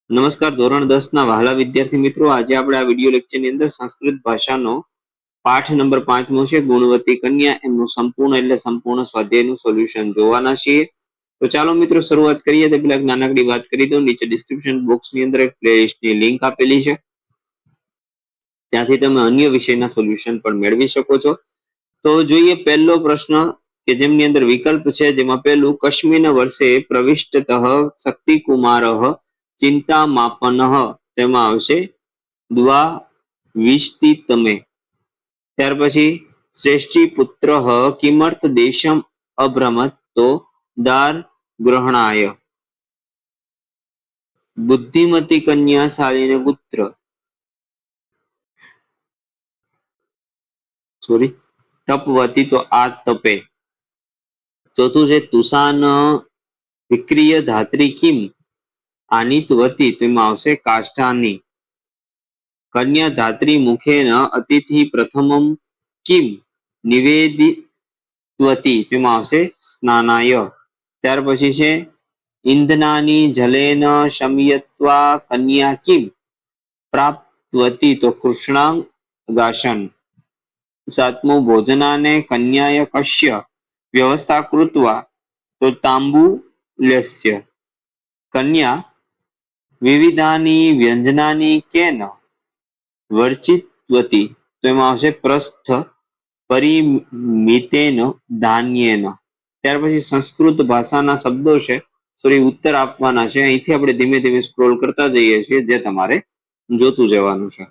નમસ્કાર ધોરણ 10 ના વહાલા વિદ્યાર્થી મિત્રો, આજે આપણે આ વિડિયો લેક્ચરની અંદર સંસ્કૃત ભાષાનો પાઠ નંબર 5 છે ગુણવતી કન્યા, એમનું સંપૂર્ણ સ્વાધ્યાયનું સોલ્યુશન જોવાના છીએ. તો ચાલો મિત્રો શરૂઆત કરીએ. તે પહેલા એક નાનકડી વાત કરી દઉં. નીચે ડિસ્ક્રિપ્શન બોક્સની અંદર એક પ્લેલિસ્ટની લિંક આપેલી છે, ત્યાંથી તમે અન્ય વિષયના સોલ્યુશન પણ મેળવી શકો છો. તો જોઈએ પહેલો પ્રશ્ન કે જેમની અંદર વિકલ્પ છે, જેમાં પહેલું કશ્મીર વર્ષે પ્રવિષ્ટતઃ શક્તિકુમારઃ ચિંતા માપન, તેમાં આવશે દ્વાવિષ્ટિતમે. ત્યાર પછી શ્રેષ્ઠી પુત્ર કિમર્થ દેશમ અભ્રમત તો દાર ગ્રહણાય. બુદ્ધિમતી કન્યા શાળીને પુત્ર તપવતી, તો આ તપે. ચોથું છે તુષાન વિક્રિય ધાત્રી કિમ આનિતવતી, તો એમાં આવશે કાષ્ઠાની. કન્યા ધાત્રી મુખેન અતિથિ પ્રથમમ કિમ નિવેદિતવતી, તેમાં આવશે સ્નાનાય. ત્યાર પછી છે ઇંધનાની જલેન શમયત્વા કન્યા કિમ પ્રાપ્તવતી, તો કૃષ્ણાંગાસન. સાતમું ભોજનાને કન્યાય કશ્ય વ્યવસ્થા કૃત્વા, તો તાંબુલસ્ય. કન્યા વિવિધાની વ્યંજનાની કેન વર્ચિતવતી, તો એમાં આવશે પ્રસ્થ પરિમિતેન ધાન્યેન. ત્યાર પછી સંસ્કૃત ભાષાના શબ્દો છે, સોરી ઉત્તર આપવાના છે. અહીંથી આપણે ધીમે ધીમે સ્ક્રોલ કરતા જઈએ છીએ, જે તમારે જોતું જવાનું છે.